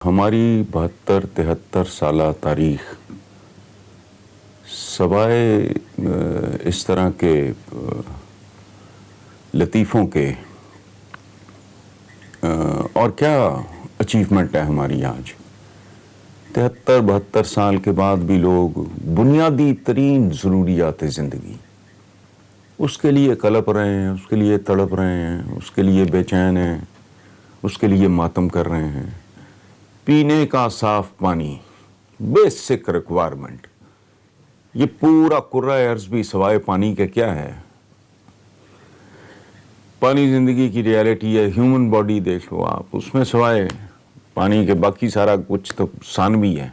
ہماری 72-73 سالہ تاریخ سوائے اس طرح کے لطیفوں کے اور کیا اچیومنٹ ہے ہماری آج 73-72 سال کے بعد بھی لوگ بنیادی ترین ضروریات زندگی اس کے لیے کلپ رہے ہیں، اس کے لیے تڑپ رہے ہیں، اس کے لیے بے چین ہیں، اس کے لیے ماتم کر رہے ہیں۔ پینے کا صاف پانی، بیسک ریکوائرمنٹ، یہ پورا کرۂ ارض بھی سوائے پانی کے کیا ہے؟ پانی زندگی کی ریالٹی ہے۔ ہیومن باڈی دیکھ لو آپ، اس میں سوائے پانی کے باقی سارا کچھ تو ثانوی ہے۔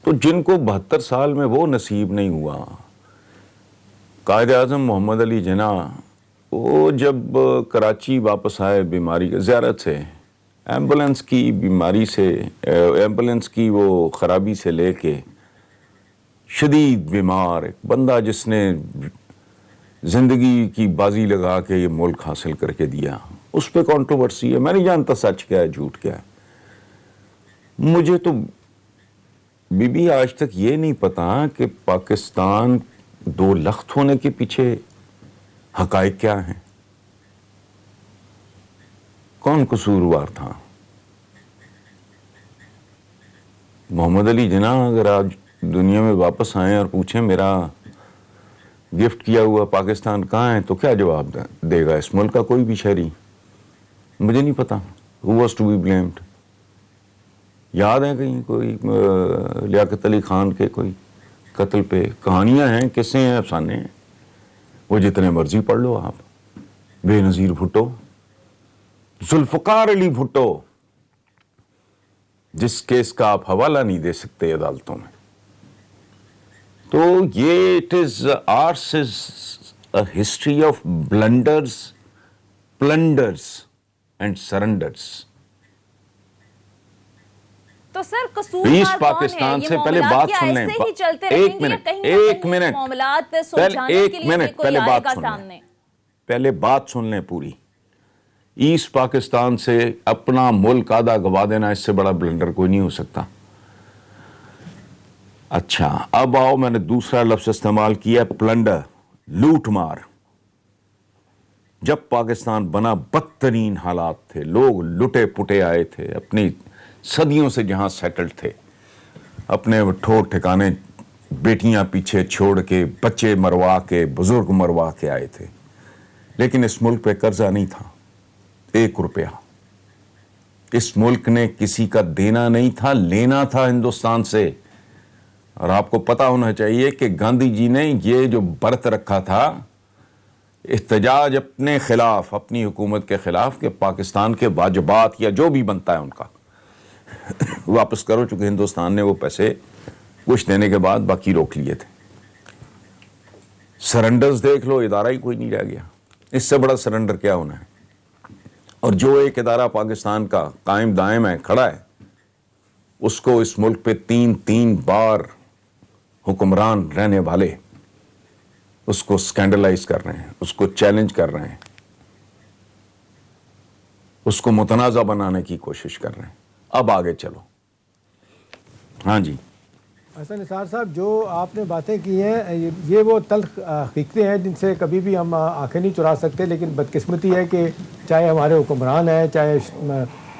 تو جن کو 72 سال میں وہ نصیب نہیں ہوا، قائد اعظم محمد علی جناح وہ جب کراچی واپس آئے بیماری کے زیارت سے، ایمبولنس کی بیماری سے، ایمبولنس کی وہ خرابی سے لے کے شدید بیمار ایک بندہ جس نے زندگی کی بازی لگا کے یہ ملک حاصل کر کے دیا، اس پہ کنٹروورسی ہے۔ میں نہیں جانتا سچ کیا ہے جھوٹ کیا ہے۔ مجھے تو بی آج تک یہ نہیں پتا کہ پاکستان دو لخت ہونے کے پیچھے حقائق کیا ہیں، کون قصوروار تھا۔ محمد علی جناح اگر آج دنیا میں واپس آئیں اور پوچھیں میرا گفٹ کیا ہوا پاکستان کہاں ہے، تو کیا جواب دے گا اس ملک کا کوئی بھی شہری؟ مجھے نہیں پتا who was to be blamed۔ یاد ہے کہیں کوئی لیاقت علی خان کے کوئی قتل پہ کہانیاں ہیں، قصے ہیں، افسانے ہیں، وہ جتنے مرضی پڑھ لو آپ۔ بے نظیر بھٹو، ذوالفقار علی بھٹو، جس کیس کا آپ حوالہ نہیں دے سکتے عدالتوں میں۔ تو یہ آرس از اے ہسٹری آف بلنڈرز، پلنڈرز اینڈ سرنڈرز۔ تو سر قصوروار پاکستان سے پہلے بات سن لیں، ایک منٹ پہلے بات سن لیں پوری۔ ایسٹ پاکستان سے اپنا ملک آدھا گوا دینا، اس سے بڑا بلنڈر کوئی نہیں ہو سکتا۔ اچھا اب آؤ، میں نے دوسرا لفظ استعمال کیا، پلنڈر، لوٹ مار۔ جب پاکستان بنا بدترین حالات تھے، لوگ لٹے پٹے آئے تھے، اپنی صدیوں سے جہاں سیٹلڈ تھے، اپنے ٹھور ٹھکانے بیٹیاں پیچھے چھوڑ کے، بچے مروا کے، بزرگ مروا کے آئے تھے، لیکن اس ملک پہ قرضہ نہیں تھا 1 روپیہ۔ اس ملک نے کسی کا دینا نہیں تھا، لینا تھا ہندوستان سے۔ اور آپ کو پتا ہونا چاہیے کہ گاندھی جی نے یہ جو برت رکھا تھا احتجاج اپنے خلاف، اپنی حکومت کے خلاف، کہ پاکستان کے واجبات یا جو بھی بنتا ہے ان کا واپس کرو، چونکہ ہندوستان نے وہ پیسے کچھ دینے کے بعد باقی روک لیے تھے۔ سرنڈرز دیکھ لو، ادارہ ہی کوئی نہیں رہ گیا۔ اس سے بڑا سرنڈر کیا ہونا ہے؟ اور جو ایک ادارہ پاکستان کا قائم دائم ہے، کھڑا ہے، اس کو اس ملک پہ 3 بار حکمران رہنے والے اس کو سکینڈلائز کر رہے ہیں، اس کو چیلنج کر رہے ہیں، اس کو متنازع بنانے کی کوشش کر رہے ہیں۔ اب آگے چلو۔ ہاں جی حسن نثار صاحب، جو آپ نے باتیں کی ہیں یہ وہ تلخ حقیقتیں ہیں جن سے کبھی بھی ہم آنکھیں نہیں چرا سکتے، لیکن بدقسمتی ہے کہ چاہے ہمارے حکمران ہیں، چاہے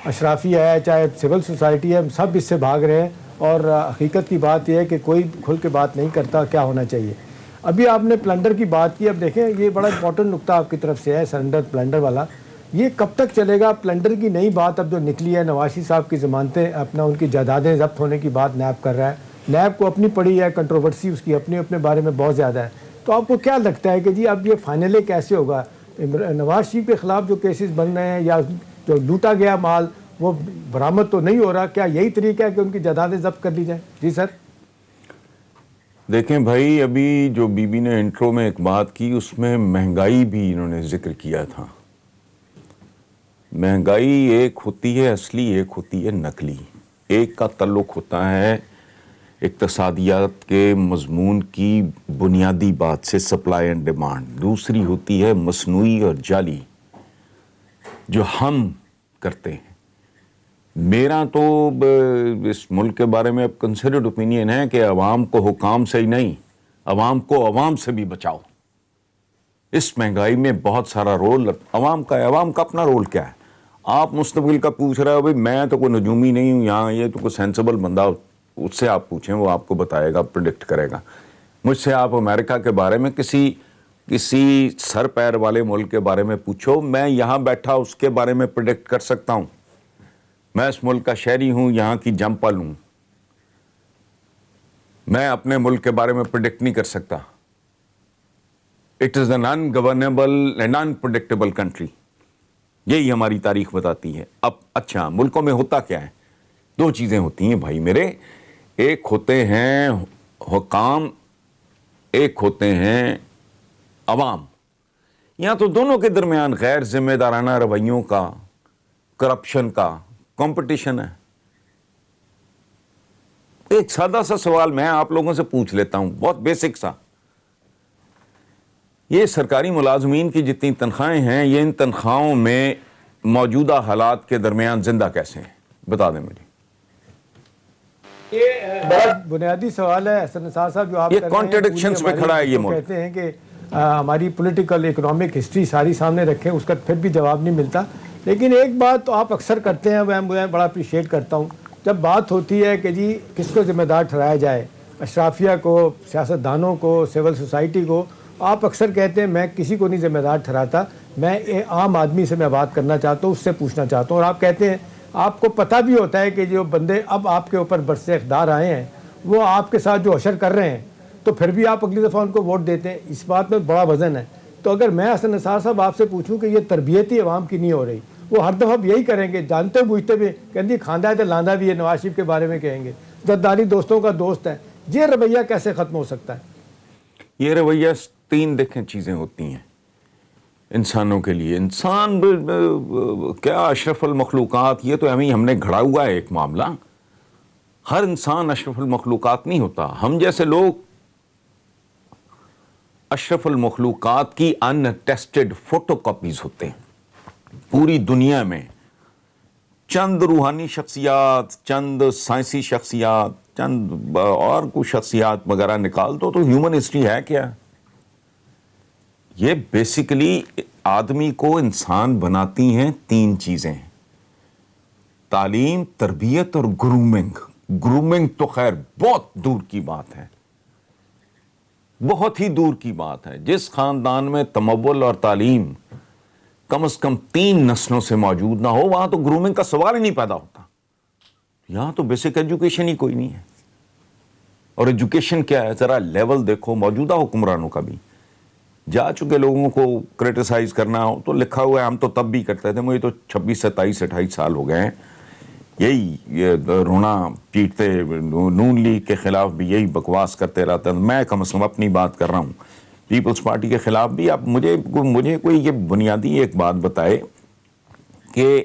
اشرافی ہے، چاہے سول سوسائٹی ہے، ہم سب اس سے بھاگ رہے ہیں۔ اور حقیقت کی بات یہ ہے کہ کوئی کھل کے بات نہیں کرتا کیا ہونا چاہیے۔ ابھی آپ نے پلنڈر کی بات کی، اب دیکھیں یہ بڑا امپورٹنٹ نقطہ آپ کی طرف سے ہے، سرنڈر پلنڈر والا۔ یہ کب تک چلے گا؟ پلنڈر کی نئی بات اب جو نکلی ہے، نواز شریف صاحب کی ضمانتیں، اپنا ان کی جائیدادیں ضبط ہونے کی بات نیب کر رہا ہے۔ نیب کو اپنی پڑی ہے، کنٹروورسی اس کی اپنے بارے میں بہت زیادہ ہے۔ تو آپ کو کیا لگتا ہے کہ جی اب یہ فائنلی کیسے ہوگا؟ نواز شریف کے خلاف جو کیسز بن رہے ہیں یا جو لوٹا گیا مال وہ برآمد تو نہیں ہو رہا، کیا یہی طریقہ ہے کہ ان کی جائیدادیں ضبط کر لی جائیں؟ جی سر۔ دیکھیں بھائی، ابھی جو بی بی نے انٹرو میں ایک بات کی، اس میں مہنگائی بھی انہوں نے ذکر کیا تھا۔ مہنگائی ایک ہوتی ہے اصلی، ایک ہوتی ہے نقلی۔ ایک کا تعلق ہوتا ہے اقتصادیات کے مضمون کی بنیادی بات سے، سپلائی اینڈ ڈیمانڈ۔ دوسری ہوتی ہے مصنوعی اور جعلی جو ہم کرتے ہیں۔ میرا تو اس ملک کے بارے میں اب کنسیڈرڈ اوپینین ہے کہ عوام کو حکام سے ہی نہیں، عوام کو عوام سے بھی بچاؤ. اس مہنگائی میں بہت سارا رول عوام کا ہے. عوام کا اپنا رول کیا ہے؟ آپ مستقبل کا پوچھ رہے ہو. بھائی میں تو کوئی نجومی نہیں ہوں یہاں، یہ تو کوئی سینسیبل بندہ، اس سے آپ پوچھیں، وہ آپ کو بتائے گا، پریڈکٹ کرے گا. مجھ سے آپ امریکہ کے بارے میں کسی سر پیر والے ملک کے بارے میں پوچھو، میں یہاں بیٹھا اس کے بارے میں پریڈکٹ کر سکتا ہوں. میں اس ملک کا شہری ہوں، یہاں کی جم پل ہوں. میں اپنے ملک کے بارے میں پریڈکٹ نہیں کر سکتا. It is an ungovernable and unpredictable country. یہی ہماری تاریخ بتاتی ہے. اب اچھا ملکوں میں ہوتا کیا ہے؟ دو چیزیں ہوتی ہیں بھائی میرے. ایک ہوتے ہیں حکام، ایک ہوتے ہیں عوام. یہاں تو دونوں کے درمیان غیر ذمہ دارانہ رویوں کا، کرپشن کا کمپٹیشن ہے. ایک سادہ سا سوال میں آپ لوگوں سے پوچھ لیتا ہوں، بہت بیسک سا. یہ سرکاری ملازمین کی جتنی تنخواہیں ہیں، یہ ان تنخواہوں میں موجودہ حالات کے درمیان زندہ کیسے ہیں؟ بتا دیں مجھے. یہ بڑا بنیادی سوال ہے حسن نثار صاحب جو آپ یہ کر رہے ہیں. contradictions پوری پہ کھڑا ہے یہ ہماری ملک. کہتے ہیں کہ ہماری پولیٹیکل اکنامک ہسٹری ساری سامنے رکھیں، اس کا پھر بھی جواب نہیں ملتا. لیکن ایک بات تو آپ اکثر کرتے ہیں، میں بڑا اپریشیٹ کرتا ہوں، جب بات ہوتی ہے کہ جی کس کو ذمہ دار ٹھہرایا جائے، اشرافیہ کو، سیاستدانوں کو، سول سوسائٹی کو، آپ اکثر کہتے ہیں میں کسی کو نہیں ذمہ دار ٹھہراتا، میں عام آدمی سے میں بات کرنا چاہتا ہوں، اس سے پوچھنا چاہتا ہوں. اور آپ کہتے ہیں آپ کو پتہ بھی ہوتا ہے کہ جو بندے اب آپ کے اوپر برس اقتدار آئے ہیں وہ آپ کے ساتھ جو حشر کر رہے ہیں، تو پھر بھی آپ اگلی دفعہ ان کو ووٹ دیتے ہیں. اس بات میں بڑا وزن ہے. تو اگر میں حسن نثار صاحب آپ سے پوچھوں کہ یہ تربیت ہی عوام کی نہیں ہو رہی، وہ ہر دفعہ یہی کریں گے، جانتے بوجھتے بھی کہیں کھاندہ ہے تو لاندہ بھی ہے، نواز شریف کے بارے میں کہیں گے زرداری دوستوں کا دوست ہے. یہ رویہ کیسے ختم ہو سکتا ہے؟ یہ رویہ تین دیکھیں چیزیں ہوتی ہیں انسانوں کے لیے. انسان کیا اشرف المخلوقات، یہ تو ہم نے گھڑا ہوا ہے ایک معاملہ. ہر انسان اشرف المخلوقات نہیں ہوتا. ہم جیسے لوگ اشرف المخلوقات کی ان ٹیسٹڈ فوٹو کاپیز ہوتے ہیں. پوری دنیا میں چند روحانی شخصیات، چند سائنسی شخصیات، چند اور کچھ شخصیات وغیرہ نکال دو تو ہیومن ہسٹری ہے کیا؟ یہ بیسیکلی آدمی کو انسان بناتی ہیں تین چیزیں: تعلیم، تربیت اور گرومنگ. گرومنگ تو خیر بہت دور کی بات ہے، بہت ہی دور کی بات ہے. جس خاندان میں تمول اور تعلیم کم از کم 3 نسلوں سے موجود نہ ہو، وہاں تو گرومنگ کا سوال ہی نہیں پیدا ہوتا. یہاں تو بیسک ایجوکیشن ہی کوئی نہیں ہے. اور ایجوکیشن کیا ہے؟ ذرا لیول دیکھو موجودہ حکمرانوں کا بھی. جا چکے لوگوں کو کرٹیسائز کرنا ہو تو لکھا ہوا ہے، ہم تو تب بھی کرتے تھے. مجھے تو 26 27 28 سال ہو گئے ہیں یہ رونا پیٹتے، نون لیگ کے خلاف بھی یہی بکواس کرتے رہتا ہے. میں کم از کم اپنی بات کر رہا ہوں، پیپلز پارٹی کے خلاف بھی. اب مجھے کوئی یہ بنیادی ایک بات بتائے کہ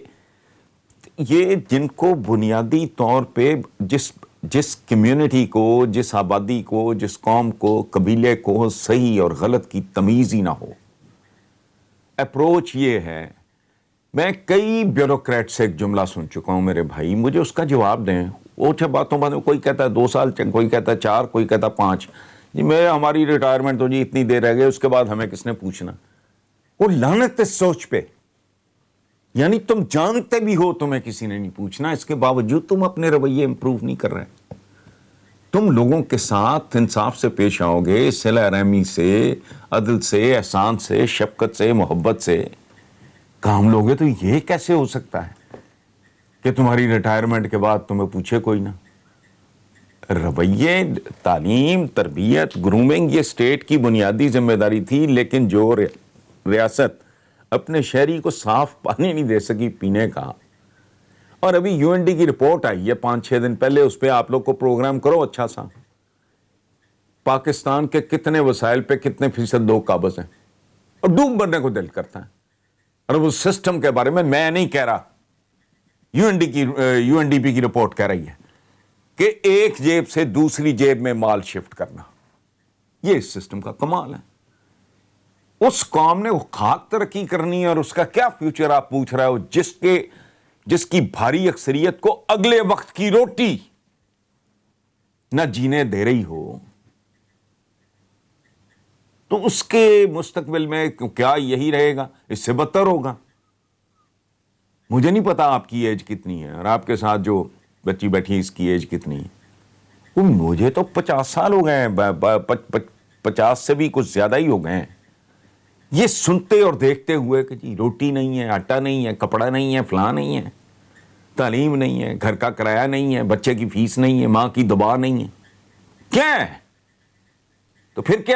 یہ جن کو بنیادی طور پہ جس کمیونٹی کو، جس آبادی کو، جس قوم کو، قبیلے کو صحیح اور غلط کی تمیز ہی نہ ہو، اپروچ یہ ہے. میں کئی بیوروکریٹ سے ایک جملہ سن چکا ہوں میرے بھائی، مجھے اس کا جواب دیں. وہ اچھا باتوں باتوں، کوئی کہتا ہے 2 سال، کوئی کہتا ہے 4، کوئی کہتا ہے 5. جی ہماری ریٹائرمنٹ تو جی اتنی دیر رہ گئی، اس کے بعد ہمیں کس نے پوچھنا؟ وہ لعنت اس سوچ پہ. یعنی تم جانتے بھی ہو تمہیں کسی نے نہیں پوچھنا، اس کے باوجود تم اپنے رویے امپروو نہیں کر رہے. تم لوگوں کے ساتھ انصاف سے پیش آؤ گے، صلہ رحمی سے، عدل سے، احسان سے، شفقت سے، محبت سے کام لوگے. تو یہ کیسے ہو سکتا ہے کہ تمہاری ریٹائرمنٹ کے بعد تمہیں پوچھے کوئی نہ؟ رویے، تعلیم، تربیت، گرومنگ یہ اسٹیٹ کی بنیادی ذمہ داری تھی. لیکن جو ریاست اپنے شہری کو صاف پانی نہیں دے سکی پینے کا، اور ابھی یو این ڈی کی رپورٹ آئی ہے 5-6 دن پہلے، اس پہ آپ لوگ کو پروگرام کرو اچھا سا. پاکستان کے کتنے وسائل پہ کتنے فیصد لوگ قابض ہیں، اور ڈوب مرنے کو دل کرتا ہے. اور وہ سسٹم کے بارے میں نہیں کہہ رہا، یو این ڈی پی کی رپورٹ کہہ رہی ہے کہ ایک جیب سے دوسری جیب میں مال شفٹ کرنا، یہ اس سسٹم کا کمال ہے. اس قوم نے وہ خاک ترقی کرنی ہے، اور اس کا کیا فیوچر آپ پوچھ رہے ہو، جس کے جس کی بھاری اکثریت کو اگلے وقت کی روٹی نہ جینے دے رہی ہو، تو اس کے مستقبل میں کیا یہی رہے گا؟ اس سے بدتر ہوگا۔ مجھے نہیں پتا آپ کی ایج کتنی ہے اور آپ کے ساتھ جو بچی بیٹھی اس کی ایج کتنی ہے۔ مجھے تو 50 سال ہو گئے ہیں، 50 سے بھی کچھ زیادہ ہی ہو گئے ہیں، یہ سنتے اور دیکھتے ہوئے کہ جی روٹی نہیں ہے، آٹا نہیں ہے، کپڑا نہیں ہے، فلاں نہیں ہے، تعلیم نہیں ہے، گھر کا کرایہ نہیں ہے، بچے کی فیس نہیں ہے، ماں کی دبا نہیں ہے، کیا ہے؟ تو پھر کیا